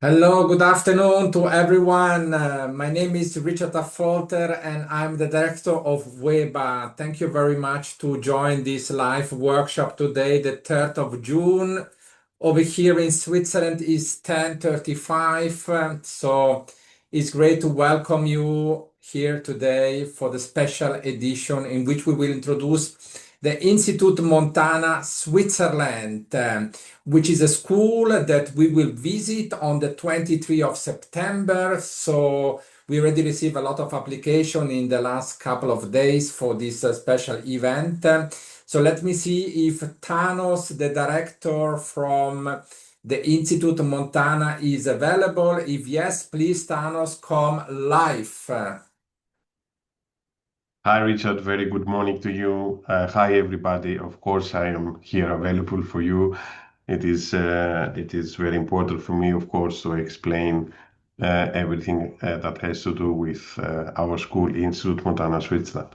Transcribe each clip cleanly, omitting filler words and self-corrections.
Hello, good afternoon to everyone. My name is Richard Affolter and I'm the director of WEBA. Thank you very much to join this live workshop today, the 3rd of June. Over here in Switzerland is 10:35, so it's great to welcome you here today for the special edition in which we will introduce the Institut Montana Switzerland, which is a school that we will visit on the 23rd of September. So we already received a lot of application in the last couple of days for this special event. So let me see if Thanos, the director from the Institut Montana, is available. If yes, please, Thanos, come live. Hi, Richard. Very good morning to you. Hi, everybody. Of course, I am here available for you. It is very important for me, of course, to explain everything that has to do with our school, Institut Montana, Switzerland.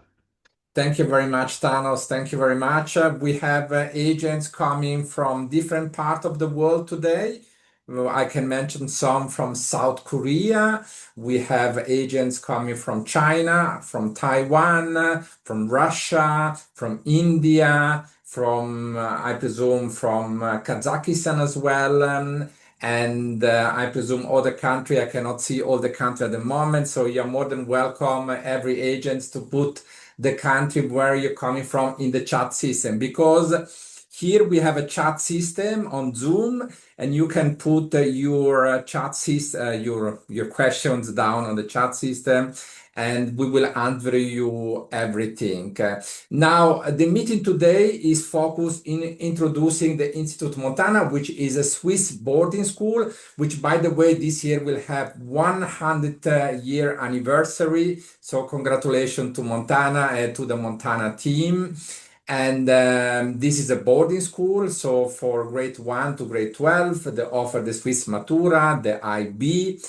Thank you very much, Thanos. Thank you very much. We have agents coming from different parts of the world today. Well, I can mention some from South Korea. We have agents coming from China, from Taiwan, from Russia, from India, from, I presume, from Kazakhstan as well. And I presume other country. I cannot see all the country at the moment. So you're more than welcome, every agent, to put the country where you're coming from in the chat system, because here we have a chat system on Zoom and you can put your chat system, your questions down on the chat system and we will answer you everything. Now, the meeting today is focused in introducing the Institut Montana, which is a Swiss boarding school, which, by the way, this year will have 100 year anniversary. So congratulations to Montana and to the Montana team. And this is a boarding school. So for grade 1 to grade 12, they offer the Swiss Matura, the IB.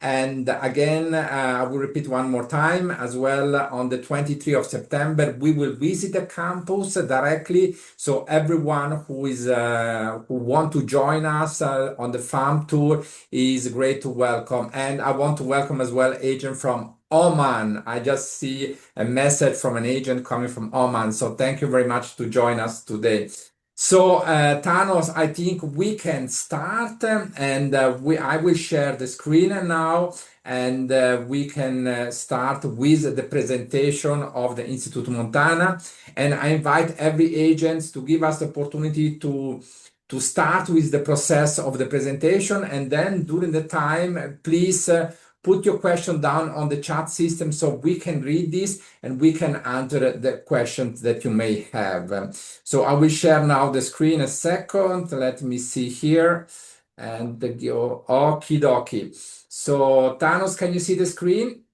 And again, I will repeat one more time as well. On the 23rd of September, we will visit the campus directly. So everyone who want to join us on the farm tour is great to welcome. And I want to welcome as well agent from Oman. I just see a message from an agent coming from Oman. So thank you very much to join us today. So, Thanos, I think we can start, and I will share the screen now, and we can start with the presentation of the Institute Montana. And I invite every agent to give us the opportunity to start with the process of the presentation, and then during the time, please put your question down on the chat system so we can read this and we can answer the questions that you may have. So I will share now the screen a second. Let me see here and go okie dokie. So Thanos, can you see the screen?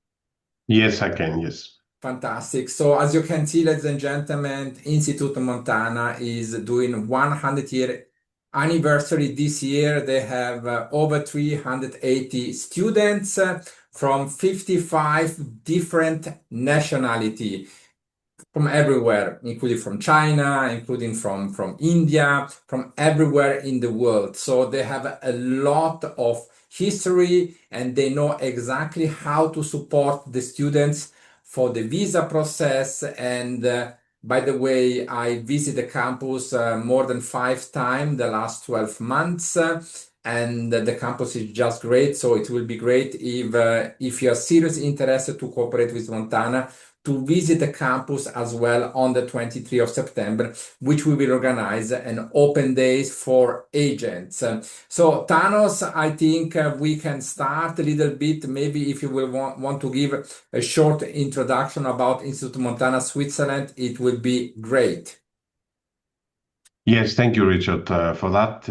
Yes, I can. Yes. Fantastic. So as you can see, ladies and gentlemen, Institute Montana is doing 100 year anniversary this year. They have over 380 students from 55 different nationality from everywhere, including from China, including from India, from everywhere in the world. So they have a lot of history and they know exactly how to support the students for the visa process. And by the way, I visit the campus more than 5 times the last 12 months. And the campus is just great. So it will be great if you are seriously interested to cooperate with Montana to visit the campus as well on the 23rd of September, which we will organize an open days for agents. So Thanos, I think we can start a little bit. Maybe if you will want to give a short introduction about Institute Montana Switzerland, it will be great. Yes, thank you, Richard, for that.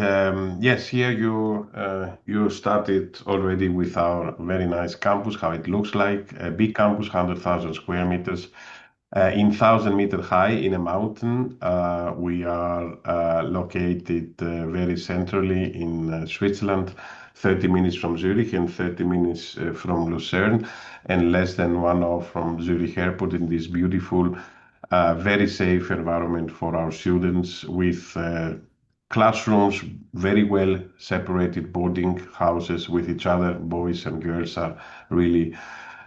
Yes, here you started already with our very nice campus, how it looks like. A big campus, 100,000 square meters, in 1,000 meter high in a mountain. We are located very centrally in Switzerland, 30 minutes from Zurich and 30 minutes from Lucerne, and less than 1 hour from Zurich Airport in this beautiful very safe environment for our students with classrooms, very well separated boarding houses with each other. Boys and girls are really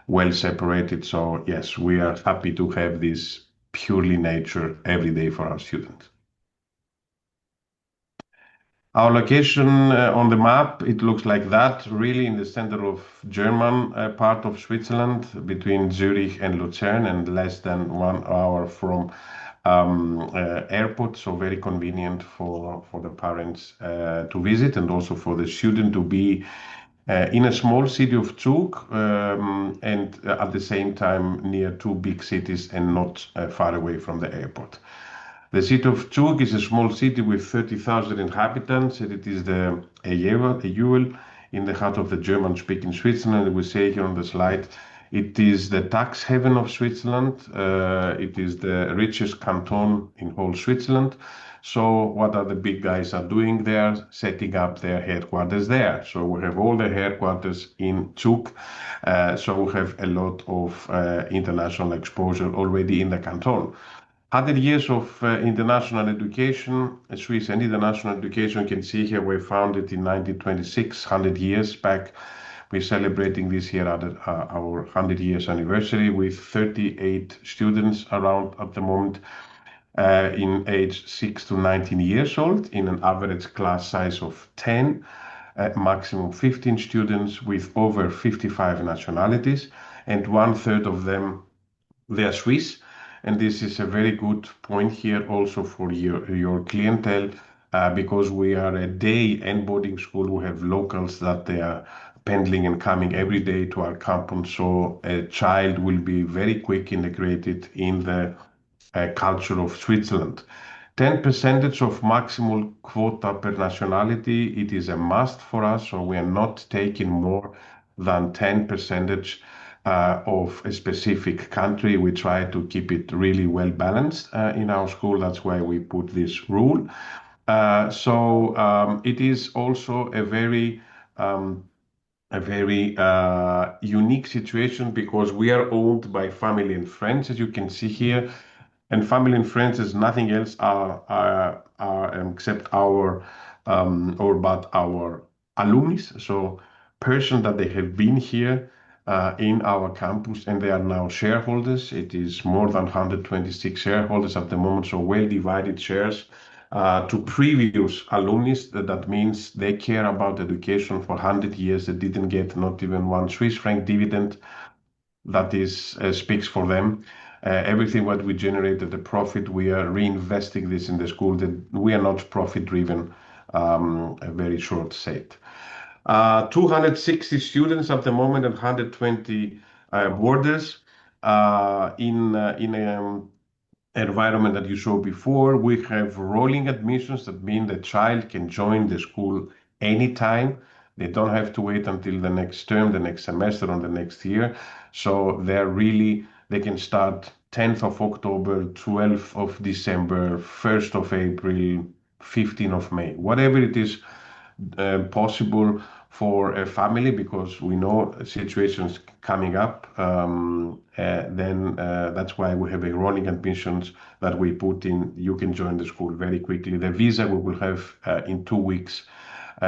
well separated. So yes, we are happy to have this purely nature every day for our students. Our location on the map, it looks like that, really in the center of German part of Switzerland, between Zurich and Lucerne, and less than 1 hour from airport. So very convenient for the parents to visit, and also for the student to be in a small city of Zug, and at the same time near two big cities and not far away from the airport. The city of Zug is a small city with 30,000 inhabitants, and it is the a jewel in the heart of the German-speaking Switzerland. We say here on the slide, it is the tax haven of Switzerland. It is the richest canton in whole Switzerland. So what are the big guys are doing there? Setting up their headquarters there. So we have all the headquarters in Zug. So we have a lot of international exposure already in the canton. 100 years of international education, Swiss and international education. You can see here we founded in 1926, 100 years back. We're celebrating this year at our 100 years anniversary with 38 students around at the moment, in age 6 to 19 years old, in an average class size of 10, maximum 15 students with over 55 nationalities, and 1/3 of them, they are Swiss. And this is a very good point here also for your clientele, because we are a day and boarding school. We have locals that they are pendling and coming every day to our campus. So a child will be very quick integrated in the culture of Switzerland. 10% of maximal quota per nationality, it is a must for us. So we are not taking more than 10% of a specific country. We try to keep it really well balanced in our school. That's why we put this rule. It is also a very unique situation, because we are owned by family and friends, as you can see here. And family and friends is nothing else except our or but our alumni. So person that they have been here in our campus, and they are now shareholders. It is more than 126 shareholders at the moment, so well divided shares to previous alumni. That means they care about education for 100 years. They didn't get not even one Swiss franc dividend. That is speaks for them. Everything what we generated, the profit, we are reinvesting this in the school. That we are not profit driven. A very short set. 260 students at the moment and 120 boarders in environment that you saw before. We have rolling admissions. That mean the child can join the school anytime. They don't have to wait until the next term, the next semester, or the next year. So they can start 10th of October, 12th of December, 1st of April, 15th of May, whatever it is possible for a family, because we know situations coming up. Then that's why we have a rolling admissions that we put in. You can join the school very quickly. The visa we will have in 2 weeks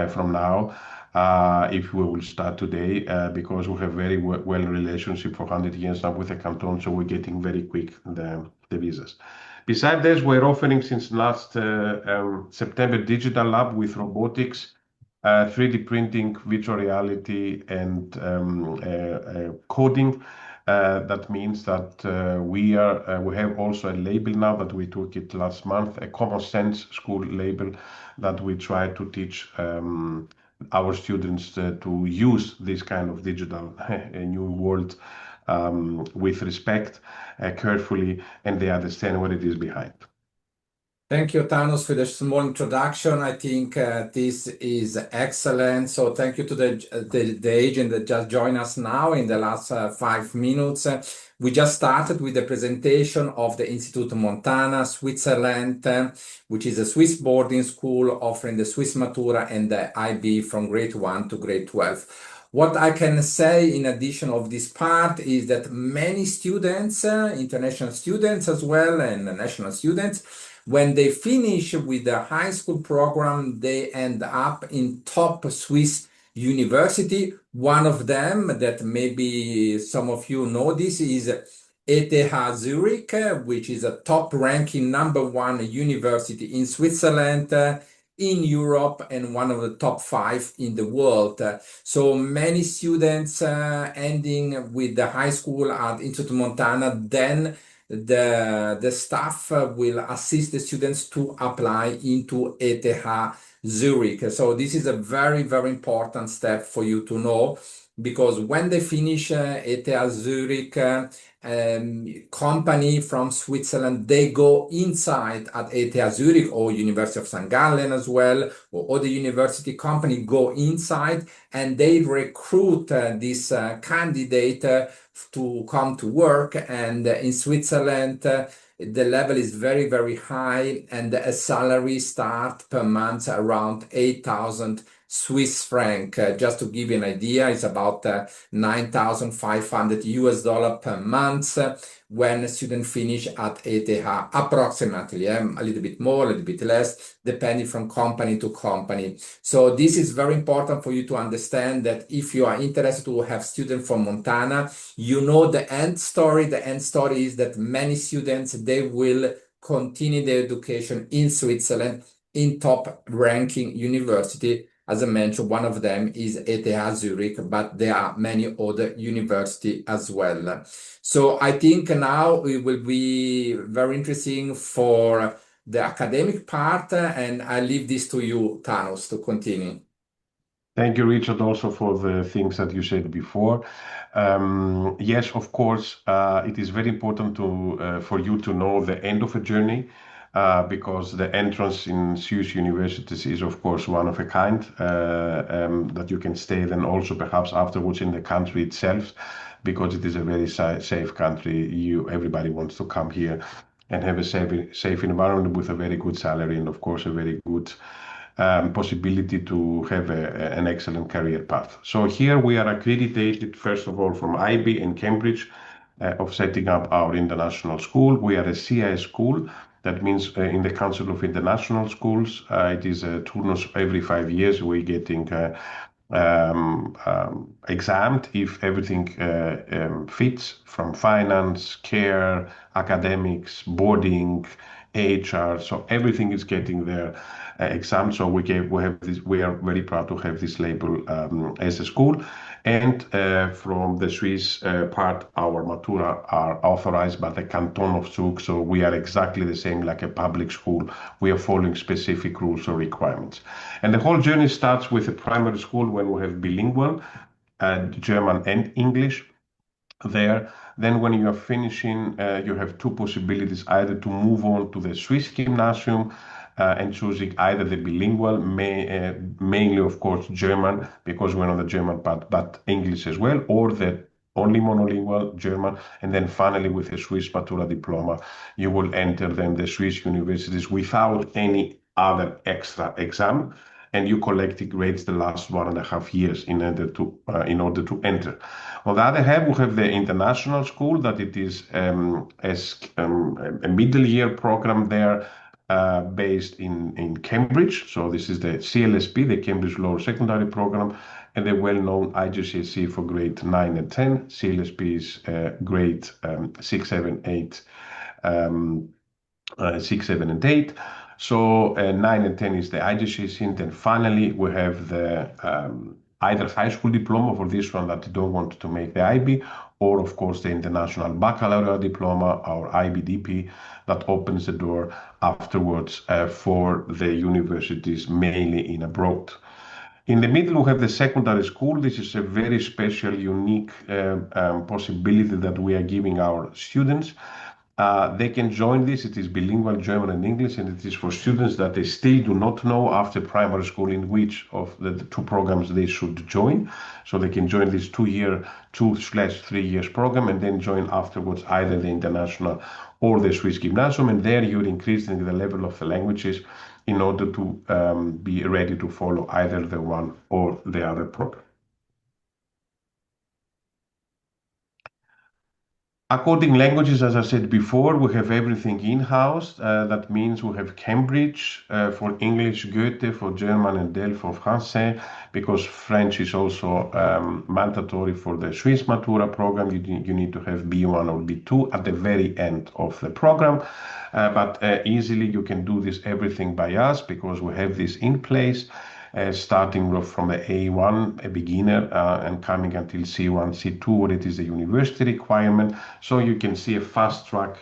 from now. If we will start today, because we have very well relationship for 100 years now with the canton, so we're getting very quick the visas. Besides this, we're offering since last September digital lab with robotics, 3D printing, virtual reality, and coding. That means that we have also a label now that we took it last month, a common sense school label that we try to teach our students to use this kind of digital new world with respect, carefully, and they understand what it is behind. Thank you, Thanos, for the small introduction. I think this is excellent. So thank you to the agent that just joined us now in the last 5 minutes. We just started with the presentation of the Institut Montana, Switzerland, which is a Swiss boarding school offering the Swiss Matura and the IB from grade 1 to grade 12. What I can say in addition of this part is that many students, international students as well, and national students, When they finish with the high school program, they end up in top Swiss university. One of them that maybe some of you know this is ETH Zurich, which is a top ranking #1 university in Switzerland, in Europe, and one of the top 5 in the world. So many students ending with the high school at Institut Montana, then the staff will assist the students to apply into ETH Zurich. So this is a very, very important step for you to know, because when they finish ETH Zurich, company from Switzerland, they go inside at ETH Zurich or University of St. Gallen as well, or other university company go inside and they recruit this candidate to come to work. And in Switzerland, the level is very, very high, and a salary start per month around 8,000 Swiss franc. Just to give you an idea, it's about 9,500 US dollar per month when a student finish at ETH, approximately, a little bit more, a little bit less, depending from company to company. So this is very important for you to understand, that if you are interested to have students from Montana, you know the end story. The end story is that many students, they will continue their education in Switzerland in top ranking university. As I mentioned, one of them is ETH Zurich, but there are many other universities as well. So I think now it will be very interesting for the academic part, and I leave this to you, Thanos, to continue. Thank you, Richard, also for the things that you said before. Yes, of course, it is very important for you to know the end of a journey, because the entrance in Swiss universities is, of course, one of a kind, that you can stay then also perhaps afterwards in the country itself, because it is a very safe country. Everybody wants to come here and have a safe environment with a very good salary and, of course, a very good possibility to have an excellent career path. So here we are accredited, first of all, from IB in Cambridge, of setting up our international school. We are a CIS school. That means in the Council of International Schools, it is a turnus every 5 years. We're getting examined if everything fits, from finance, care, academics, boarding, HR. So everything is getting their exam. So we have this. We are very proud to have this label as a school. And from the Swiss part, our matura are authorized by the Canton of Zug. So we are exactly the same like a public school. We are following specific rules or requirements. And the whole journey starts with a primary school when we have bilingual, German and English there. Then when you are finishing, you have two possibilities, either to move on to the Swiss gymnasium and choosing either the bilingual, mainly of course German, because we're on the German part, but English as well, or the only monolingual German. And then finally with a Swiss Matura diploma, you will enter then the Swiss universities without any other extra exam, and you collect the grades the last 1.5 years in order to enter. On the other hand, we have the international school, that it is a middle year program there, based in Cambridge. So this is the CLSP, the Cambridge Lower Secondary Program, and the well-known IGCSE for grade 9 and 10. CLSP is grade 6, 7, 8, 6, 7, and 8. So 9 and 10 is the IGCSE, and then finally we have the either high school diploma for this one that don't want to make the IB, or of course the international baccalaureate diploma, or IBDP, that opens the door afterwards for the universities, mainly in abroad. In the middle, we have the secondary school. This is a very special, unique possibility that we are giving our students. They can join this. It is bilingual German and English, and it is for students that they still do not know after primary school in which of the two programs they should join. So they can join this 2/3 years program, and then join afterwards either the international or the Swiss gymnasium. And there you're increasing the level of the languages in order to be ready to follow either the one or the other program. According languages, as I said before, we have everything in-house. That means we have Cambridge for English, Goethe for German, and Dell for Français, because French is also mandatory for the Swiss Matura program. You need to have B1 or B2 at the very end of the program. But easily you can do this everything by us because we have this in place. Starting from the A1, a beginner, and coming until C1, C2, where it is a university requirement. So you can see a fast track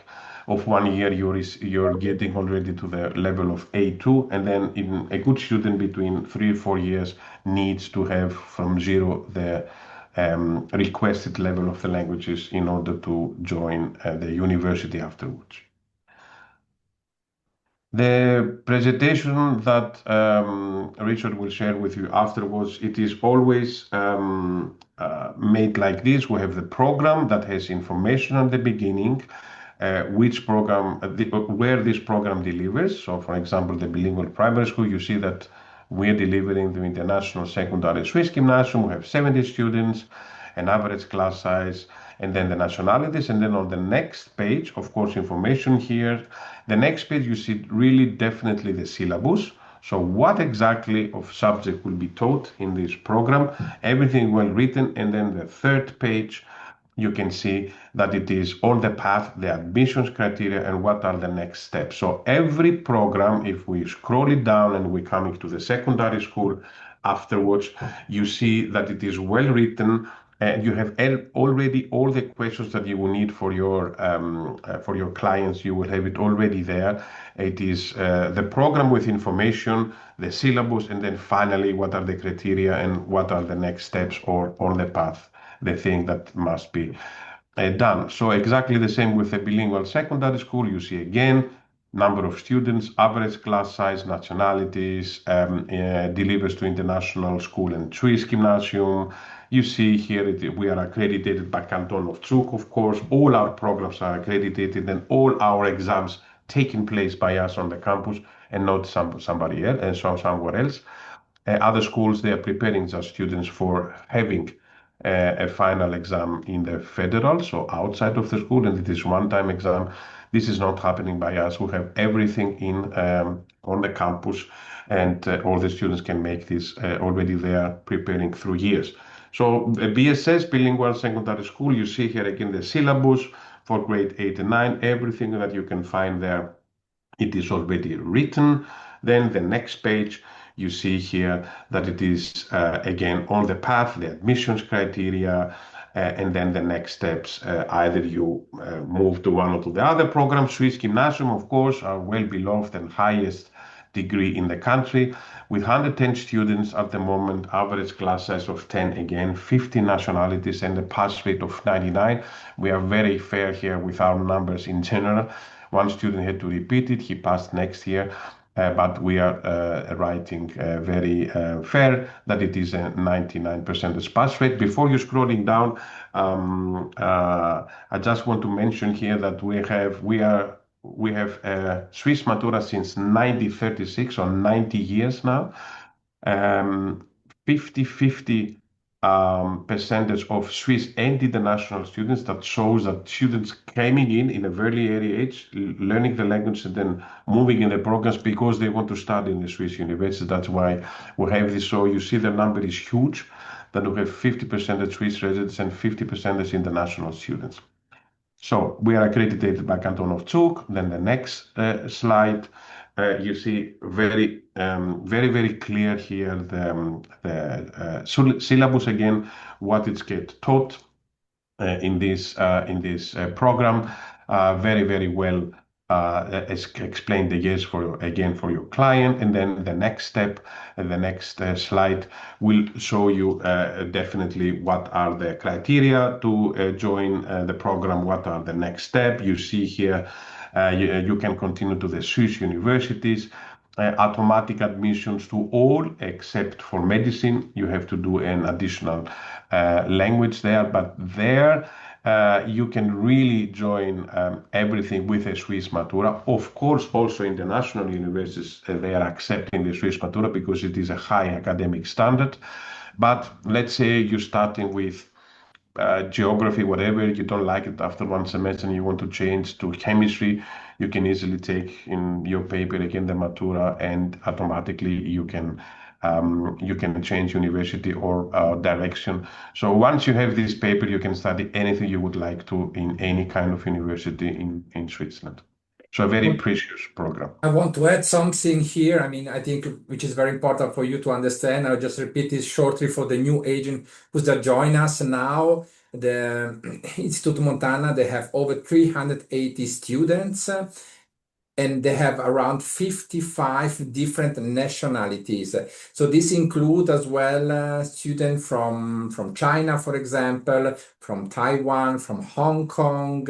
of 1 year, you're getting already to the level of A2, and then in a good student between 3 or 4 years needs to have from zero the requested level of the languages in order to join the university afterwards. The presentation that Richard will share with you afterwards, it is always made like this. We have the program that has information at the beginning, which program, where this program delivers. So, for example, the bilingual primary school, you see that we're delivering the international secondary Swiss gymnasium. We have 70 students, an average class size, and then the nationalities. And then on the next page, of course, information here. The next page, you see really definitely the syllabus. So what exactly of subject will be taught in this program, everything well written. And then the third page, you can see that it is all the path, the admissions criteria, and what are the next steps. So every program, if we scroll it down and we're coming to the secondary school afterwards, you see that it is well written. You have already all the questions that you will need for your clients. You will have it already there. It is the program with information, the syllabus, and then finally what are the criteria and what are the next steps or on the path, the thing that must be done. So exactly the same with the bilingual secondary school. You see again number of students, average class size, nationalities, delivers to international school and Swiss gymnasium. You see here we are accredited by Canton of Zug, of course. All our programs are accredited and all our exams taking place by us on the campus and not somebody else and somewhere else. Other schools, they are preparing their students for having a final exam in the federal, so outside of the school, and it is one-time exam. This is not happening by us. We have everything in on the campus, and all the students can make this already there, preparing through years. So BSS, Bilingual Secondary School, you see here again the syllabus for grade 8 and 9, everything that you can find there, it is already written. Then the next page, you see here that it is again on the path, the admissions criteria, and then the next steps. Either you move to one or to the other program. Swiss Gymnasium, of course, are well beloved and highest degree in the country, with 110 students at the moment, average class size of 10, again 50 nationalities, and a pass rate of 99. We are very fair here with our numbers in general. One student had to repeat it, he passed next year. But we are writing very fair that it is a 99% pass rate. Before you scrolling down, I just want to mention here that we have Swiss Matura since 1936, or 90 years now. 50-50 percentage of Swiss and international students. That shows that students coming in a very early age, learning the language and then moving in the programs because they want to study in the Swiss university. That's why we have this. So you see the number is huge, that we have 50% Swiss residents and 50% international students. So we are accredited by Canton of Zug. Then the next slide, you see very, very clear here the syllabus again, what it's get taught in this program. Very well explain the yes for your client, and then the next step, the next slide will show you definitely what are the criteria to join the program, what are the next step. You see here you can continue to the Swiss universities, automatic admissions to all except for medicine. You have to do an additional language there, but there you can really join everything with a Swiss Matura. Of course, also international universities, they are accepting the Swiss Matura because it is a high academic standard. But let's say you're starting with geography, whatever, you don't like it after one semester and you want to change to chemistry, you can easily take in your paper again the Matura, and automatically you can change university or direction. So once you have this paper, you can study anything you would like to in any kind of university in Switzerland. So a very precious program. I want to add something here. I mean, I think which is very important for you to understand. I'll just repeat this shortly for the new agent who's that join us now. The Institute Montana, they have over 380 students, and they have around 55 different nationalities. So this includes as well students from China, for example, from Taiwan, from Hong Kong,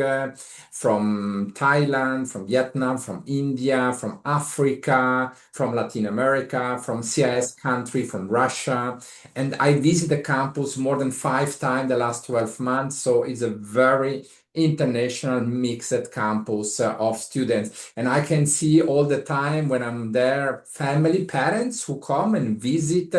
from Thailand, from Vietnam, from India, from Africa, from Latin America, from CIS country, from Russia. And I visit the campus more than 5 times the last 12 months. So it's a very international mixed campus of students. And I can see all the time when I'm there, family, parents who come and visit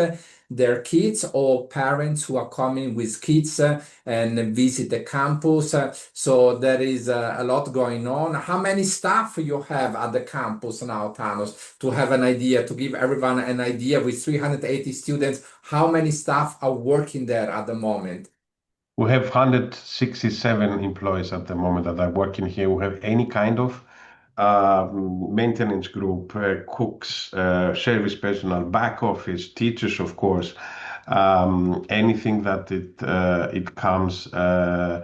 their kids, or parents who are coming with kids and visit the campus. So there is a lot going on. How many staff you have at the campus now, Thanos, to have an idea, to give everyone an idea with 380 students, how many staff are working there at the moment? We have 167 employees at the moment that are working here. We have any kind of maintenance group, cooks, service personnel, back office, teachers, of course, anything that it comes to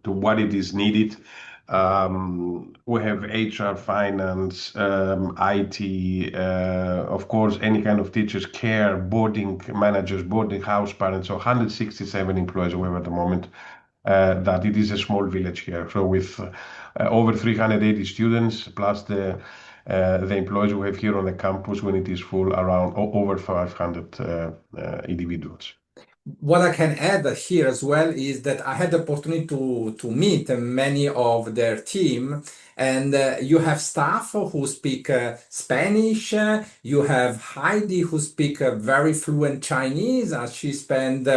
what it is needed. We have HR, finance, IT, of course, any kind of teachers, care, boarding managers, boarding house parents. So 167 employees we have at the moment. That it is a small village here. So with over 380 students plus the employees we have here on the campus, when it is full, around over 500 individuals. What I can add here as well is that I had the opportunity to meet many of their team, and you have staff who speak Spanish. You have Heidi who speak very fluent Chinese, as she spent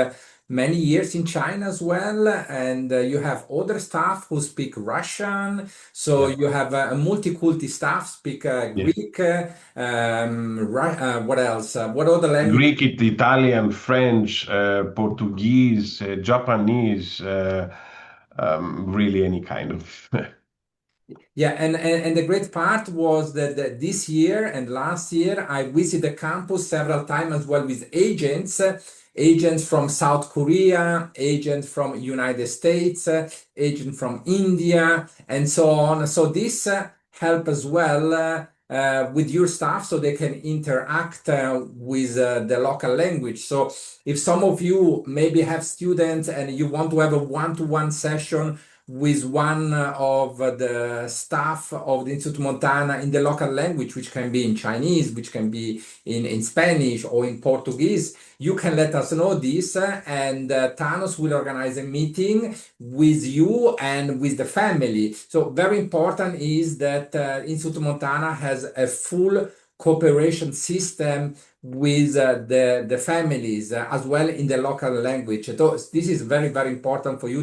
many years in China as well, and you have other staff who speak Russian. So Yeah. you have a multi-culti staff speak Yes. Greek. What else? What other language? Greek, Italian, French, Portuguese, Japanese, really any kind of. Yeah, and the great part was that this year and last year I visited the campus several times as well with agents, agents from South Korea, agents from United States, agents from India, and so on. So this help as well with your staff so they can interact with the local language. So if some of you maybe have students and you want to have a one-to-one session with one of the staff of the Institute Montana in the local language, which can be in Chinese, which can be in Spanish or in Portuguese, you can let us know this, and Thanos will organize a meeting with you and with the family. So very important is that Institute Montana has a full cooperation system with the families as well in the local language. So this is very, very important for you,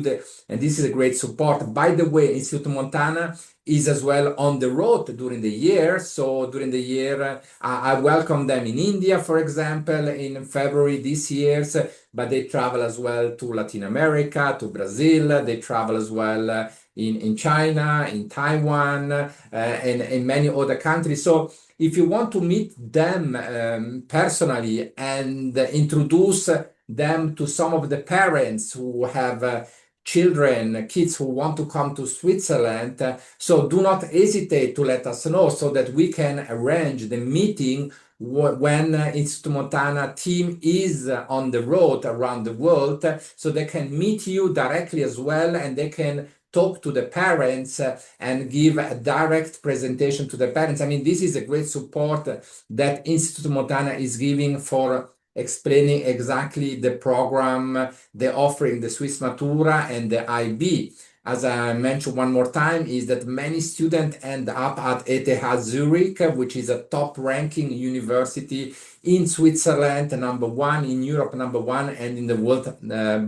and this is a great support. By the way, Institute Montana is as well on the road during the year. So during the year, I welcome them in India, for example, in February this year, but they travel as well to Latin America, to Brazil. They travel as well in China, in Taiwan, and in many other countries. So if you want to meet them personally and introduce them to some of the parents who have children, kids who want to come to Switzerland, so do not hesitate to let us know so that we can arrange the meeting when Institute Montana team is on the road around the world, so they can meet you directly as well, and they can talk to the parents and give a direct presentation to the parents. I mean, this is a great support that Institute Montana is giving for explaining exactly the program, the offering, the Swiss Matura and the IB. as I mentioned one more time, is that many students end up at ETH Zurich, which is a top ranking university in Switzerland, number one, in Europe, number one, and in the world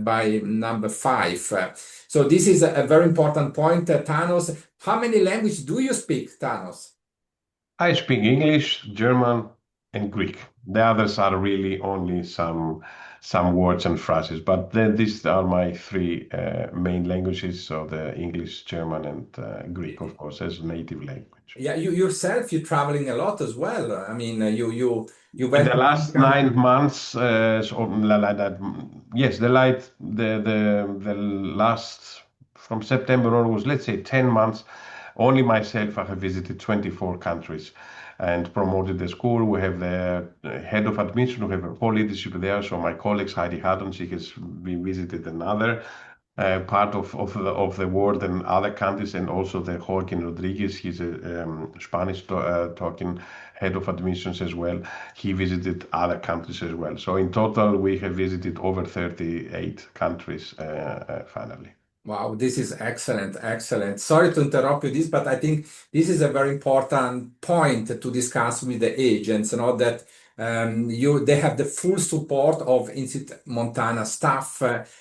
by number five. So this is a very important point. Thanos, how many languages do you speak, Thanos? I speak English, German, and Greek. The others are really only some words and phrases, but then these are my three main languages. So the English, German, and Greek, of course, as native language. Yeah, you yourself, you're traveling a lot as well. I mean, you In went the to many last countries. 9 months, like that, yes, the last from September onwards, let's say 10 months, only myself I have visited 24 countries and promoted the school. We have the head of admission, we have a whole leadership there. So my colleagues Heidi Haddon, she has been visited another part of the world and other countries, and also the Joaquin Rodriguez. He's a Spanish talking head of admissions as well. He visited other countries as well. So in total, we have visited over 38 countries finally. Wow, this is excellent, excellent. Sorry to interrupt you this, but I think this is a very important point to discuss with the agents, you know, that they have the full support of Institute Montana staff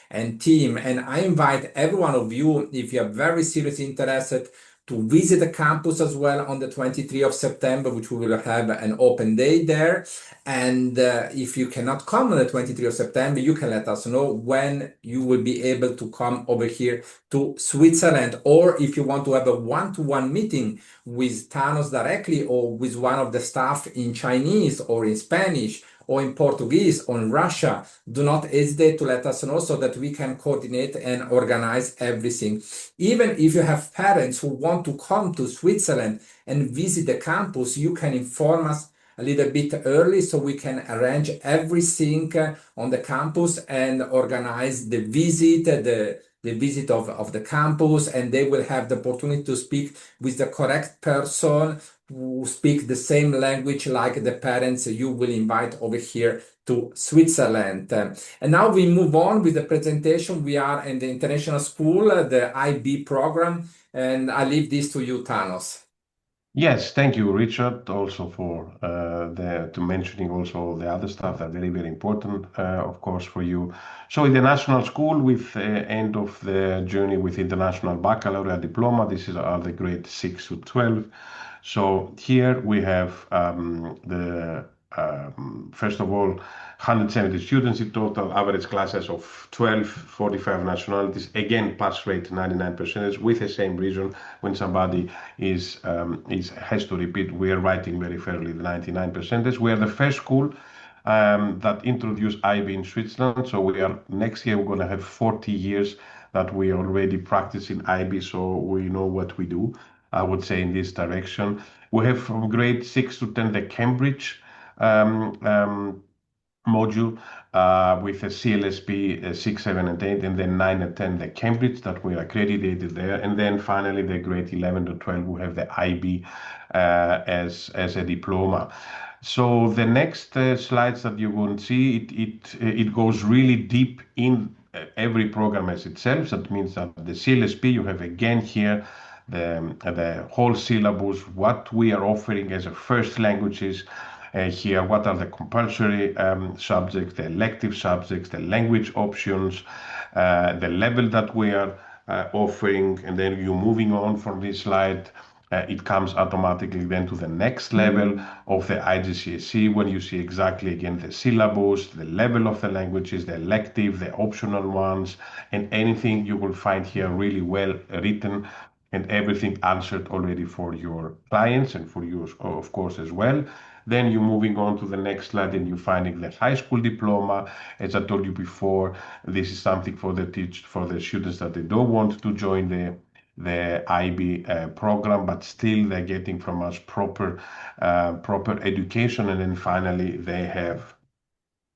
and team. And I invite every one of you, if you are very seriously interested, to visit the campus as well on the 23rd of September, which we will have an open day there. And if you cannot come on the 23rd of September, you can let us know when you will be able to come over here to Switzerland. Or if you want to have a one-to-one meeting with Thanos directly or with one of the staff in Chinese or in Spanish or in Portuguese or in Russia, do not hesitate to let us know so that we can coordinate and organize everything. Even if you have parents who want to come to Switzerland and visit the campus, you can inform us a little bit early so we can arrange everything on the campus and organize the visit, the visit of the campus, and they will have the opportunity to speak with the correct person who speak the same language like the parents you will invite over here to Switzerland. And now we move on with the presentation. We are in the international school, the IB program, and I leave this to you, Thanos. Yes, thank you, Richard, also for the to mentioning also the other stuff that are very, very important, of course, for you. So in the national school, with end of the journey with international baccalaureate diploma, this is are the grade 6 to 12. So here we have the first of all 170 students in total, average classes of 12, 45 nationalities, again pass rate 99% with the same reason. When somebody is has to repeat, we are writing very fairly the 99%. We are the first school that introduced IB in Switzerland. So we are next year we're going to have 40 years that we already practicing IB, so we know what we do. I would say in this direction. We have from grade 6 to 10 the Cambridge um, um, module with a CLSP 6, 7, and 8, and then 9 and 10 the Cambridge that we are accredited there, and then finally the grade 11 to 12 we have the IB as a diploma. So the next slides that you will see, it goes really deep in every program as itself. That means that the CLSP you have again here the whole syllabus, what we are offering as a first languages here, what are the compulsory subjects, the elective subjects, the language options, the level that we are offering, and then you moving on from this slide. It comes automatically then to the next level of the IGCSE when you see exactly again the syllabus, the level of the languages, the elective, the optional ones, and anything you will find here really well written and everything answered already for your clients and for you, of course, as well. Then you're moving on to the next slide and you're finding the high school diploma. As I told you before, this is something for the students that they don't want to join the IB program, but still they're getting from us proper education. And then finally they have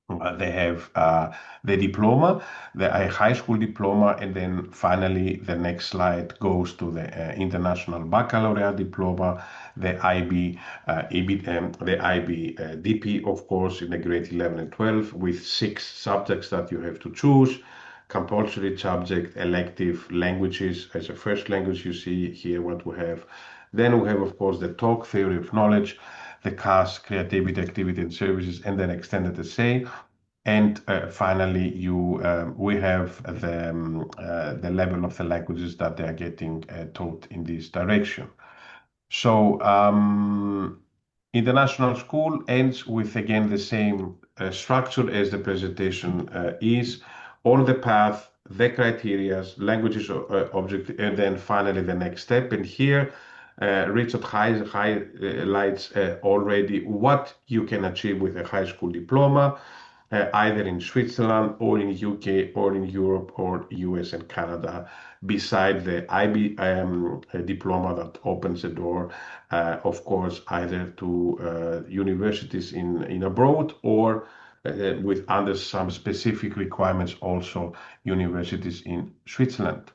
the diploma, the high school diploma, and then finally the next slide goes to the international baccalaureate diploma, the IB, the IB DP, of course, in the grade 11 and 12 with 6 subjects that you have to choose. compulsory subject, elective languages as a first language. You see here what we have. Then we have, of course, the talk, theory of knowledge, the CAS, creativity, activity, and services, and then extended essay. And finally, we have the level of the languages that they are getting taught in this direction. So international school ends with again the same structure as the presentation is. All the path, the criteria, languages, object, and then finally the next step. And here, Richard highlights already what you can achieve with a high school diploma, either in Switzerland or in UK or in Europe or US and Canada, beside the IB diploma that opens the door, of course, either to universities in abroad or with under some specific requirements, also universities in Switzerland.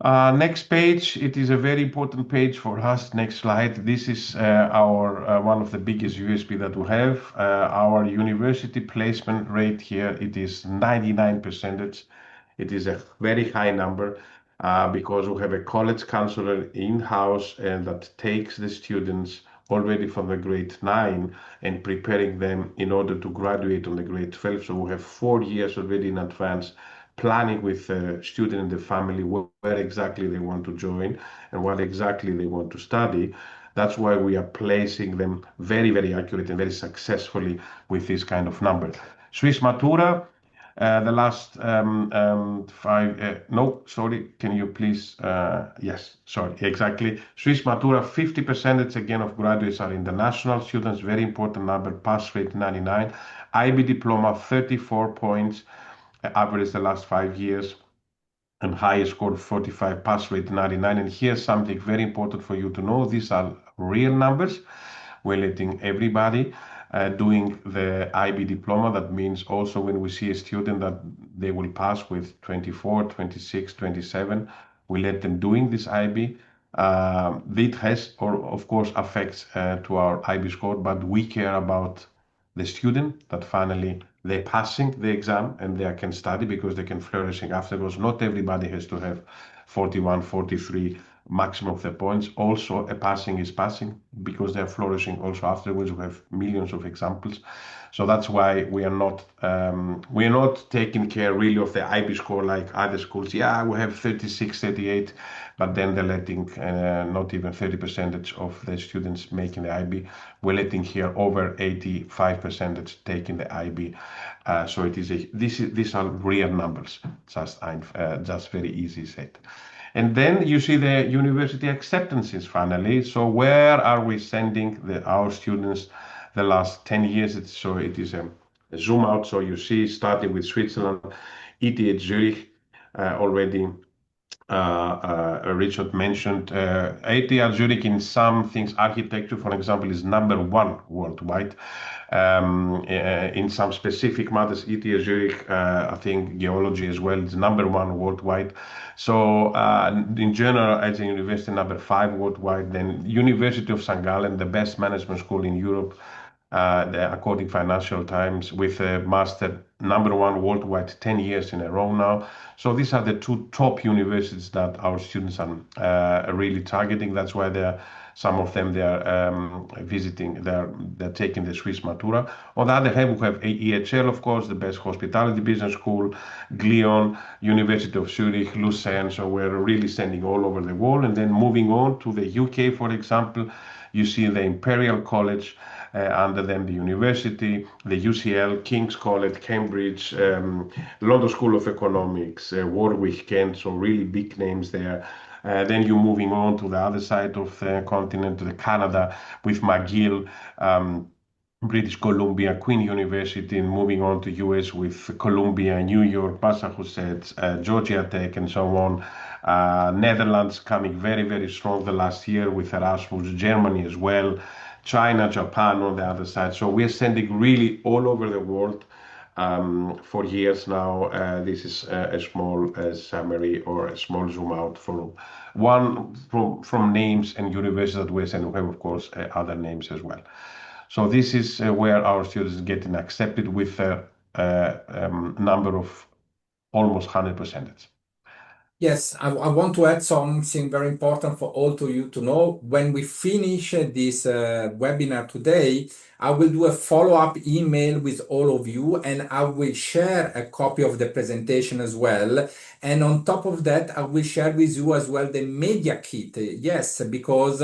Next page, it is a very important page for us. Next slide. This is our one of the biggest USP that we have. Our university placement rate here, it is 99%. It is a very high number because we have a college counselor in-house and that takes the students already from the grade 9 and preparing them in order to graduate on the grade 12. So we have 4 years already in advance planning with the student and the family where exactly they want to join and what exactly they want to study. That's why we are placing them very, very accurate and very successfully with this kind of number. Swiss Matura, the last no, sorry, can you please, yes, sorry, exactly. Swiss Matura, 50% again of graduates are international students, very important number, pass rate 99. IB diploma, 34 points, average the last 5 years, and highest score 45, pass rate 99. And here's something very important for you to know. These are real numbers. We're letting everybody doing the IB diploma. That means also when we see a student that they will pass with 24, 26, 27, we let them doing this IB. It has, or of course, affects to our IB score, but we care about the student that finally they're passing the exam and they can study because they can flourishing afterwards. Not everybody has to have 41, 43 maximum of the points. Also, a passing is passing because they're flourishing also afterwards. We have millions of examples. So that's why we are not taking care really of the IB score like other schools. Yeah, we have 36, 38, but then they're letting not even 30% of the students making the IB. We're letting here over 85% taking the IB. So it is these are real numbers, just very easy said. And then you see the university acceptances finally. So where are we sending our students the last 10 years? It is a zoom out. So you see, starting with Switzerland, ETH Zurich already. Richard mentioned ETH Zurich in some things. Architecture, for example, is #1 worldwide. In some specific matters, ETH Zurich, I think geology as well, is #1 worldwide. So in general, as a university, #5 worldwide. Then University of St. Gallen, the best management school in Europe, according Financial Times, with a master #1 worldwide 10 years in a row now. So these are the two top universities that our students are really targeting. That's why some of them they are visiting. They're taking the Swiss Matura. On the other hand, we have EHL, of course, the best hospitality business school, Glion, University of Zurich, Lucerne. So we're really sending all over the world. And then moving on to the UK, for example, you see the Imperial College. Under them, the university, the UCL, King's College, Cambridge, London School of Economics, Warwick, Kent, so really big names there. Then you're moving on to the other side of the continent, to the Canada, with McGill, British Columbia, Queen University, and moving on to US with Columbia, New York, Massachusetts, Georgia Tech, and so on. Netherlands coming very, very strong the last year with Erasmus, Germany as well. China, Japan on the other side. So we're sending really all over the world for years now. This is a small summary or a small zoom out for one from names and universities that we're sending. We have, of course, other names as well. So this is where our students are getting accepted with a number of almost 100%. Yes, I want to add something very important for all of you to know. When we finish this webinar today, I will do a follow-up email with all of you, and I will share a copy of the presentation as well. And on top of that, I will share with you as well the media kit. Yes, because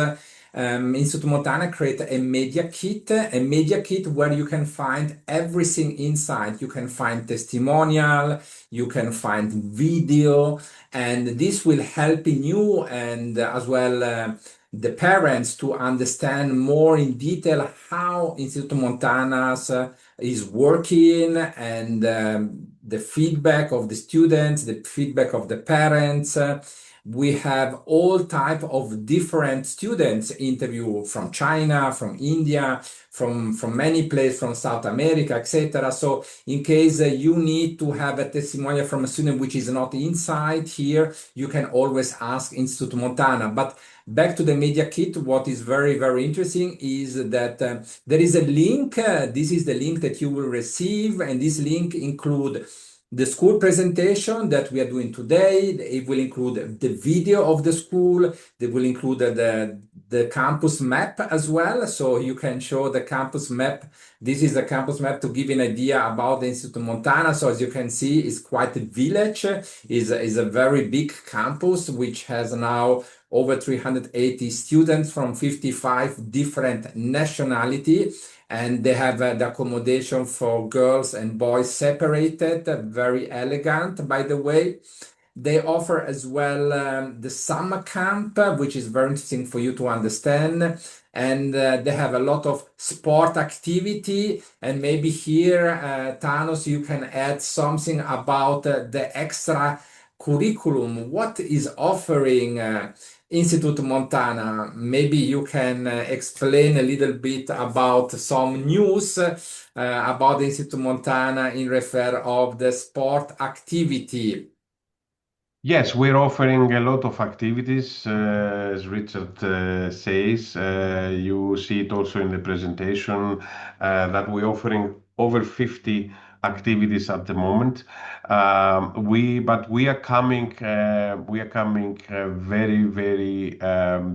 Institut Montana create a media kit where you can find everything inside. You can find testimonial, you can find video, and this will help in you and as well the parents to understand more in detail how Instituto Montanas is working, and the feedback of the students, the feedback of the parents. We have all type of different students interview from China, from India, from many places, from South America, etc. So in case you need to have a testimonial from a student which is not inside here, you can always ask Instituto Montana. But back to the media kit, what is very, very interesting is that there is a link. This is the link that you will receive, and this link include the school presentation that we are doing today. It will include the video of the school. It will include the campus map as well. So you can show the campus map. This is the campus map to give you an idea about the Institute Montana. So as you can see, it's quite a village. Is a very big campus, which has now over 380 students from 55 different nationality, and they have the accommodation for girls and boys separated, very elegant, by the way. They offer as well the summer camp, which is very interesting for you to understand. And they have a lot of sport activity. And maybe here, Thanos, you can add something about the extra curriculum. What is offering Institute Montana? Maybe you can explain a little bit about some news about the Institute Montana in refer of the sport activity. Yes, we're offering a lot of activities, as Richard says. You see it also in the presentation that we're offering over 50 activities at the moment. But we are coming very, very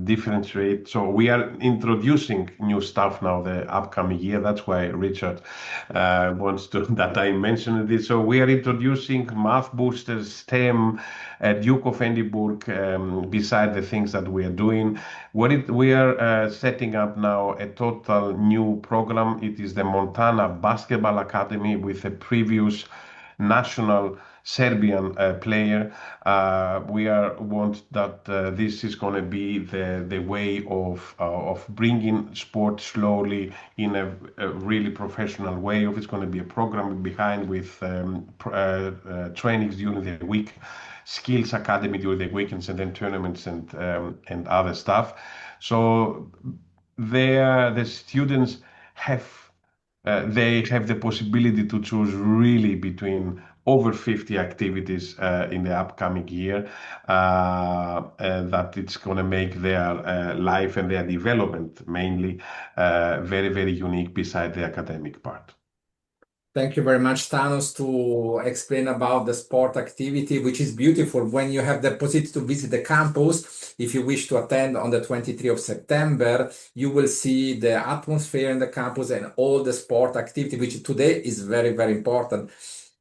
differentiate. So we are introducing new stuff now the upcoming year. That's why Richard wants to that I mentioned it. So we are introducing math boosters, STEM, Duke of Edinburgh, beside the things that we are doing. We are setting up now a total new program. It is the Montana Basketball Academy with a previous national Serbian player. We want that this is going to be the way of bringing sport slowly in a really professional way. If it's going to be a program behind with trainings during the week, skills academy during the weekends, and then tournaments and other stuff. So the students have they have the possibility to choose really between over 50 activities in the upcoming year that it's going to make their life and their development mainly very, very unique beside the academic part. Thank you very much, Thanos, to explain about the sport activity, which is beautiful. When you have the possibility to visit the campus, if you wish to attend on the 23rd of September, you will see the atmosphere in the campus and all the sport activity, which today is very, very important.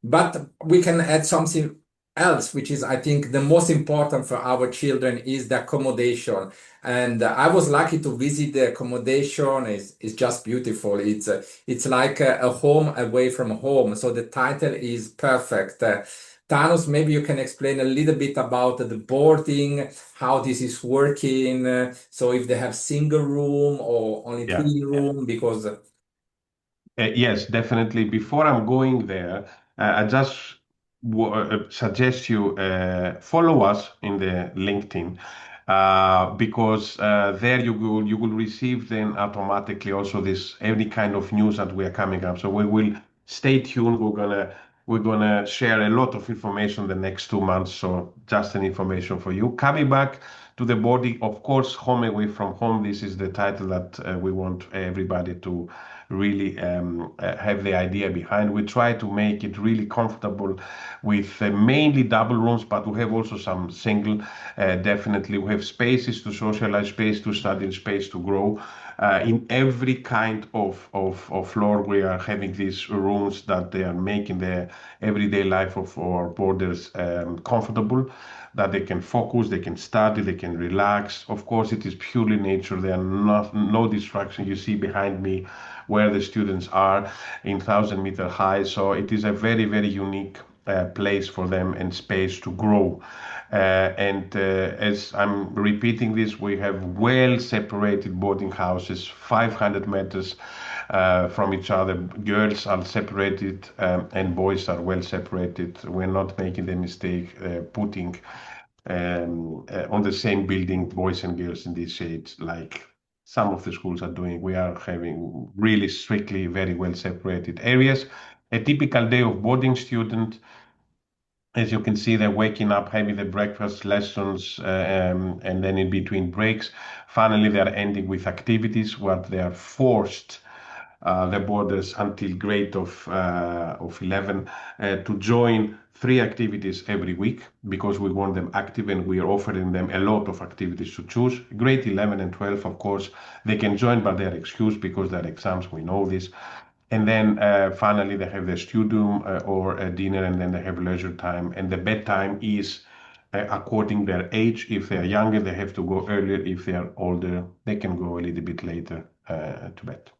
But we can add something else, which is, I think, the most important for our children is the accommodation. And I was lucky to visit the accommodation. It's just beautiful. It's like a home away from home. So the title is perfect. Thanos, maybe you can explain a little bit about the boarding, how this is working. So if they have single room or only Yeah. twin room, because Yes, definitely. Before I'm going there, I just suggest you follow us in the LinkedIn because there you will receive then automatically also this any kind of news that we are coming up. So we will stay tuned. We're gonna share a lot of information the next 2 months. So just an information for you. Coming back to the body. Of course, home away from home. This is the title that we want everybody to really have the idea behind. We try to make it really comfortable with mainly double rooms, but we have also some single. Definitely, we have spaces to socialize, space to study, and space to grow. In every kind of floor, we are having these rooms that they are making the everyday life of our boarders comfortable, that they can focus, they can study, they can relax. Of course, it is purely nature. There are no distraction. You see behind me where the students are in 1,000-meter high. So it is a very, very unique place for them and space to grow. And as I'm repeating this, we have well separated boarding houses, 500 meters from each other. Girls are separated and boys are well separated. We're not making the mistake putting on the same building boys and girls in these shades like some of the schools are doing. We are having really strictly very well separated areas. A typical day of boarding student, as you can see, they're waking up, having the breakfast lessons, and then in between breaks, finally they're ending with activities where they are forced the boarders until grade of 11 to join 3 activities every week because we want them active and we are offering them a lot of activities to choose. Grade 11 and 12, of course, they can join, but they're excused because they're exams. We know this. And then finally, they have their studium or a dinner, and then they have leisure time. And the bedtime is according their age. If they are younger, they have to go earlier. If they are older, they can go a little bit later to bed.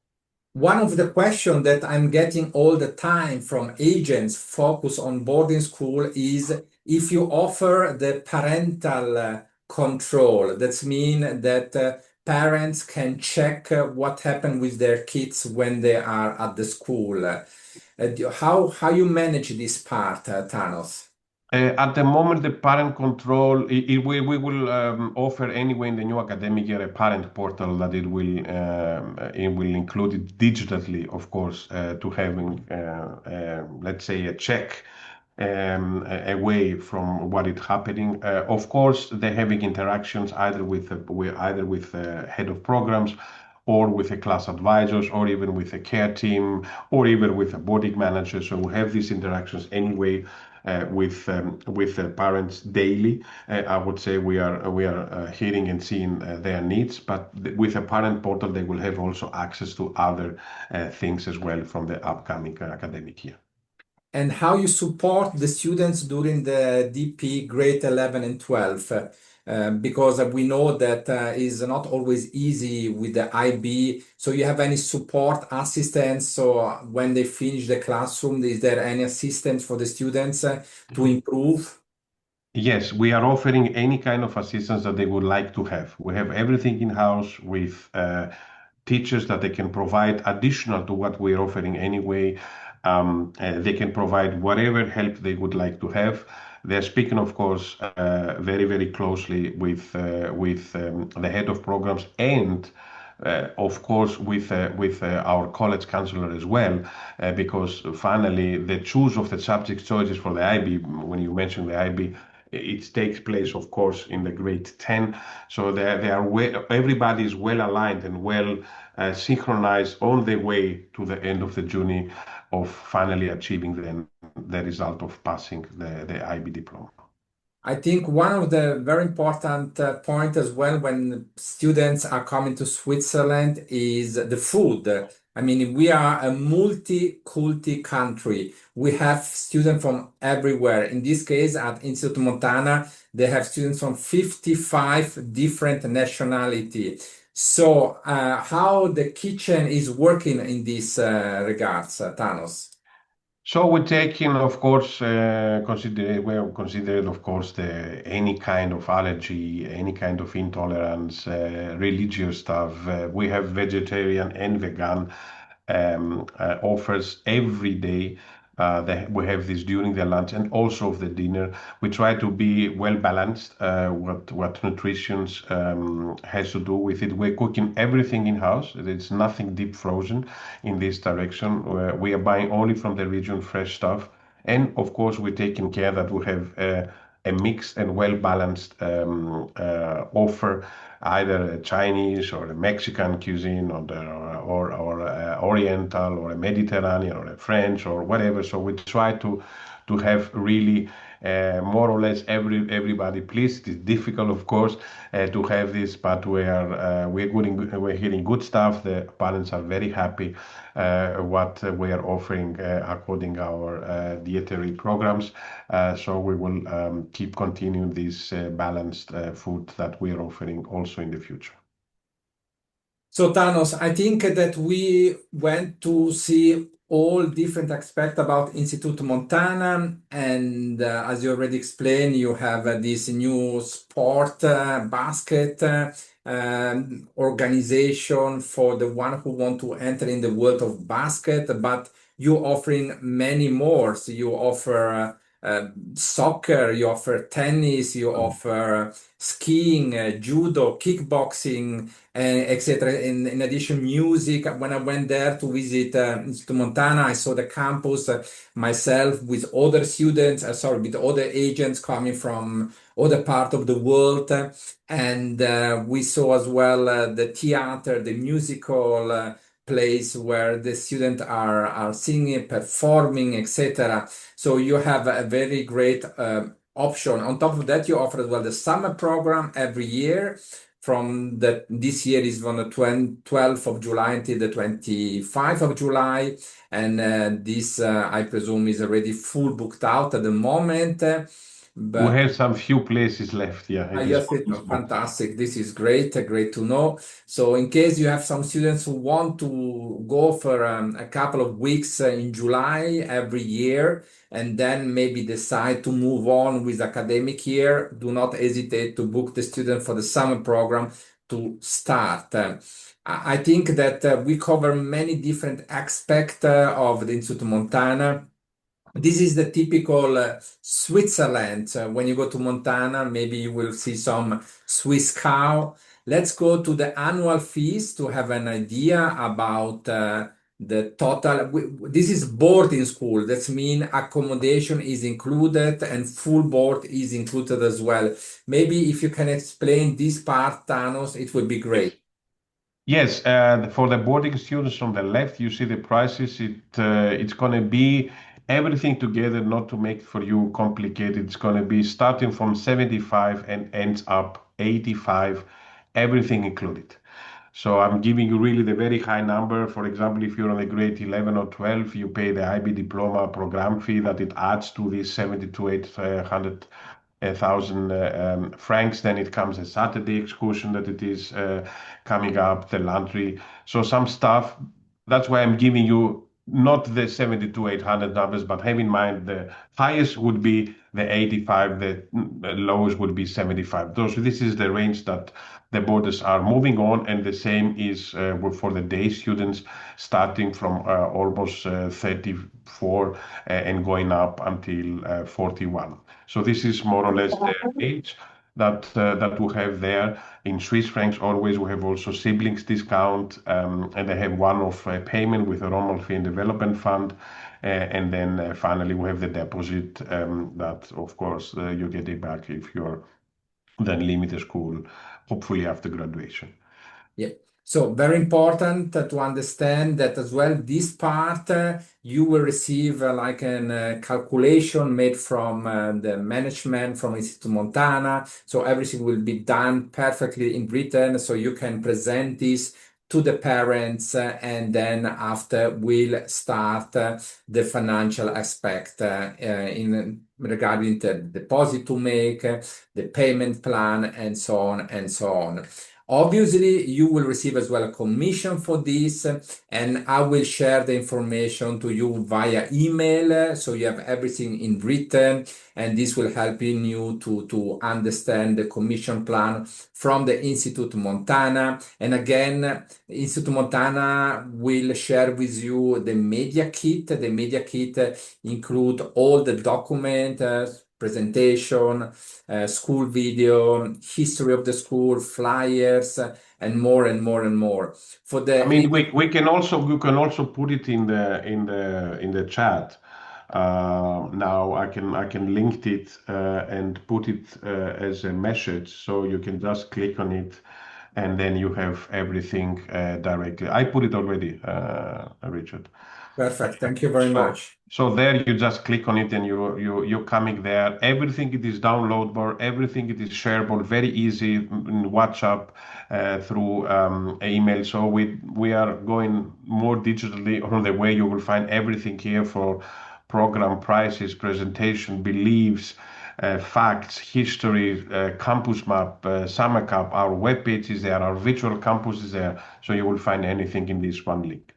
One of the questions that I'm getting all the time from agents focused on boarding school is if you offer the parental control. That's mean that parents can check what happened with their kids when they are at the school. How you manage this part, Thanos? At the moment, the parent control, we will offer anyway in the new academic year a parent portal that it will include it digitally, of course, to having, let's say, a check away from what is happening. Of course, they're having interactions either with head of programs or with the class advisors or even with a care team or even with a boarding manager. So we have these interactions anyway with the parents daily. I would say we are hearing and seeing their needs, but with a parent portal, they will have also access to other things as well from the upcoming academic year. And how you support the students during the DP grade 11 and 12, because we know that is not always easy with the IB. So you have any support assistance? So when they finish the classroom, is there any assistance for the students to improve? Yes, we are offering any kind of assistance that they would like to have. We have everything in-house with teachers that they can provide additional to what we're offering anyway. They can provide whatever help they would like to have. They're speaking, of course, very, very closely with the head of programs and of course, with our college counselor as well, because finally the choose of the subject choices for the IB, when you mentioned the IB, it takes place, of course, in the grade 10. So they are everybody is well aligned and well synchronized on the way to the end of the journey of finally achieving the result of passing the IB diploma. I think one of the very important point as well when students are coming to Switzerland is the food. I mean, we are a multi-culti country. We have students from everywhere. In this case, at Institut Montana, they have students from 55 different nationality. So, how the kitchen is working in this regards, Thanos? So we're taking, of course, we're considering, of course, any kind of allergy, any kind of intolerance, religious stuff. We have vegetarian and vegan offers every day. We have this during the lunch and also of the dinner. We try to be well balanced. What nutrition has to do with it. We're cooking everything in house. There's nothing deep frozen in this direction. We are buying only from the region fresh stuff, and of course we're taking care that we have a mixed and well-balanced offer, either a Chinese or a Mexican cuisine or Oriental or a Mediterranean or a French or whatever. So we try to have really more or less everybody pleased. It's difficult, of course, to have this, but we're getting good stuff. The parents are very happy what we are offering according our dietary programs. So we will keep continuing this balanced food that we are offering also in the future. So Thanos, I think that we went to see all different aspects about Institute Montana, and as you already explained, you have this new sport basket organization for the one who want to enter in the world of basket, but you offering many more. So you offer soccer, you offer tennis, you offer skiing, judo, kickboxing, etc. In addition, music. When I went there to visit Instituto Montana, I saw the campus myself with other students, sorry, with other agents coming from other part of the world, and we saw as well the theater, the musical. Place where the students are singing, performing, etc. So you have a very great option. On top of that, you offer as well the summer program every year from this year is from the 12th of July until the 25th of July. And this, I presume, is already full booked out at the moment. We But have some few places left. Yeah, it is yes, it's almost booked. fantastic. This is great, great to know. So, in case you have some students who want to go for a couple of weeks in July every year, and then maybe decide to move on with academic year, do not hesitate to book the student for the summer program to start. I think that we cover many different aspects of the Institute Montana. This is the typical Switzerland. When you go to Montana, maybe you will see some Swiss cow. Let's go to the annual fees to have an idea about the total. This is boarding school. That means accommodation is included and full board is included as well. Maybe if you can explain this part, Thanos, it would be Yes. great. Yes, for the boarding students on the left, you see the prices. It's gonna be everything together, not to make for you complicated. It's gonna be starting from 75 and ends up 85, everything included. So I'm giving you really the very high number. For example, if you're on a grade 11 or 12, you pay the IB diploma program fee that it adds to this 70 to 800 thousand francs. Then it comes a Saturday excursion that it is coming up, the laundry. So some stuff. That's why I'm giving you not the 70 to 800 numbers, but have in mind the highest would be the 85, the lowest would be 75. This is the range that the borders are moving on, and the same is for the day students starting from almost 34 and going up until 41. So this is more or less the range that we have there. In Swiss francs, always we have also siblings discount, and they have one-off payment with a normal fee and development fund. And then finally we have the deposit that, of course, you get it back if you're then limited school, hopefully after graduation. Yeah. So very important to understand that as well, this part you will receive like a calculation made from the management from Instituto Montana. So everything will be done perfectly in written, so you can present this to the parents, and then after we'll start the financial aspect in regarding the deposit to make, the payment plan, and so on and so on. Obviously, you will receive as well a commission for this, and I will share the information to you via email, so you have everything in written, and this will help you to understand the commission plan from the Institute Montana. And again, Institute Montana will share with you the media kit. The media kit include all the document, presentation, school video, history of the school, flyers, and more and more and more. For I the mean, we can also put it in the chat. Now I can link it and put it as a message, so you can just click on it, and then you have everything directly. I put it already, Richard. Perfect. Thank you very So, much. so there you just click on it and you're coming there. Everything it is downloadable, everything it is shareable, very easy in WhatsApp, through email. So we are going more digitally on the way. You will find everything here for program prices, presentation, beliefs, facts, history, campus map, summer camp. Our web page is there, our virtual campus is there. So you will find anything in this one link.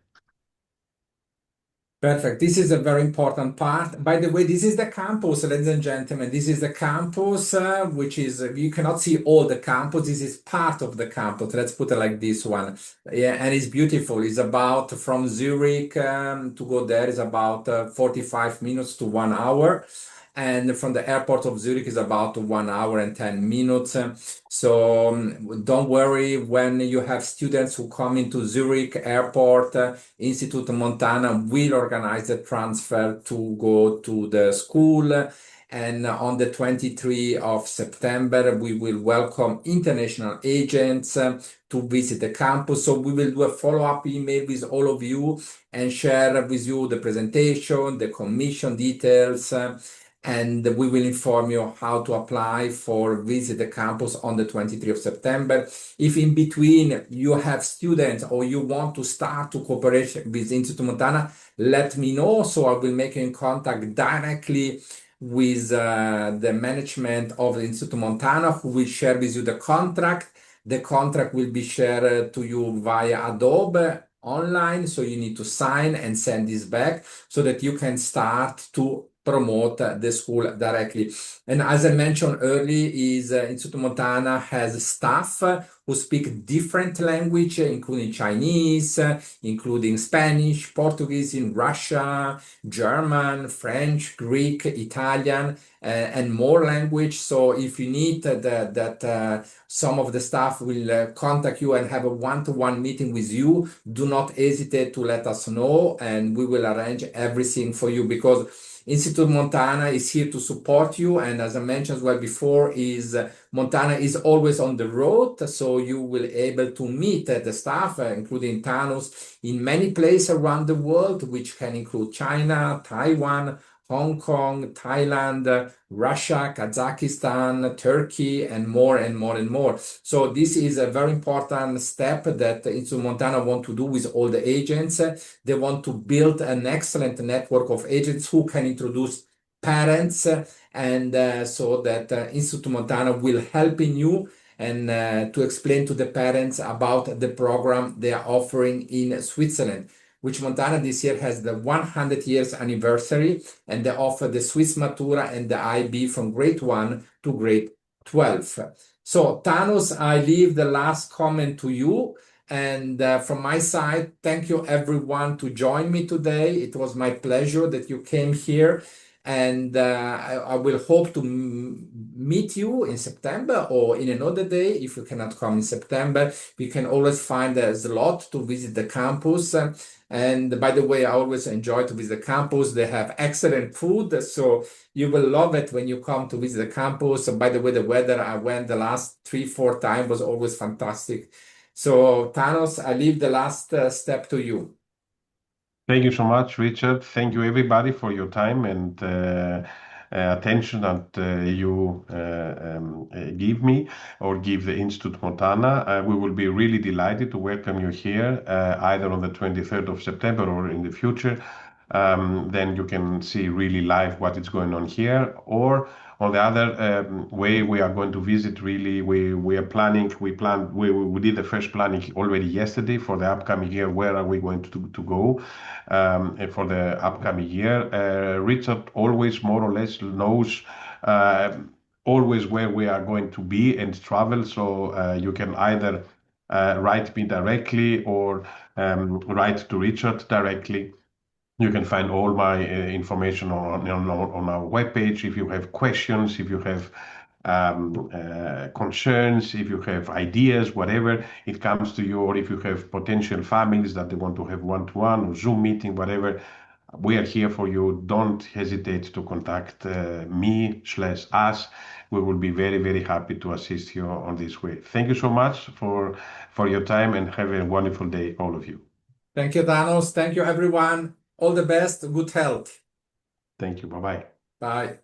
Perfect. This is a very important part. By the way, this is the campus, ladies and gentlemen. This is the campus, which is, you cannot see all the campus. This is part of the campus. Let's put it like this one. Yeah, and it's beautiful. It's about from Zurich to go there is about 45 minutes to 1 hour. And from the airport of Zurich is about 1 hour and 10 minutes. So don't worry when you have students who come into Zurich airport. Institut Montana will organize the transfer to go to the school. And on the 23rd of September, we will welcome international agents to visit the campus. So we will do a follow-up email with all of you and share with you the presentation, the commission details, and we will inform you how to apply for visit the campus on the 23rd of September. If in between you have students or you want to start to cooperate with Institute Montana, let me know. So I will make you in contact directly with the management of the Institute Montana, who will share with you the contract. The contract will be shared to you via Adobe online. So you need to sign and send this back so that you can start to promote the school directly. And as I mentioned earlier, Instituto Montana has staff who speak different language, including Chinese, including Spanish, Portuguese in Russia, German, French, Greek, Italian, and more language. So if you need that some of the staff will contact you and have a one-to-one meeting with you, do not hesitate to let us know, and we will arrange everything for you, because Institute Montana is here to support you. And as I mentioned as well before, Montana is always on the road. So you will able to meet the staff, including Thanos, in many places around the world, which can include China, Taiwan, Hong Kong, Thailand, Russia, Kazakhstan, Turkey, and more and more and more. So this is a very important step that Institute Montana want to do with all the agents. They want to build an excellent network of agents who can introduce parents, and so that Institute Montana will help in you and to explain to the parents about the program they are offering in Switzerland, which Montana this year has the 100 years anniversary, and they offer the Swiss Matura and the IB from grade 1 to grade 12. So Thanos, I leave the last comment to you. And from my side, thank you everyone to join me today. It was my pleasure that you came here. And I will hope to meet you in September or in another day. If you cannot come in September, we can always find a slot to visit the campus. And by the way, I always enjoy to visit the campus. They have excellent food, so you will love it when you come to visit the campus. And by the way, the weather I went the last 3, 4 times was always fantastic. So Thanos, I leave the last step to you. Thank you so much, Richard. Thank you, everybody, for your time and attention that you give me or give the Institute Montana. We will be really delighted to welcome you here, either on the 23rd of September or in the future. Then you can see really live what is going on here. Or on the other way, we are going to visit. Really, we are planning. We did the first planning already yesterday for the upcoming year. Where are we going to go for the upcoming year? Richard always more or less knows. Always where we are going to be and travel, so you can either write me directly or write to Richard directly. You can find all my information on our webpage. If you have questions, if you have concerns, if you have ideas, whatever it comes to you, or if you have potential families that they want to have one-to-one or Zoom meeting, whatever, we are here for you. Don't hesitate to contact me/us. We will be very, very happy to assist you on this way. Thank you so much for your time and have a wonderful day, all of you. Thank you, Danos. Thank you, everyone. All the best. Good health. Thank you. Bye bye. Bye.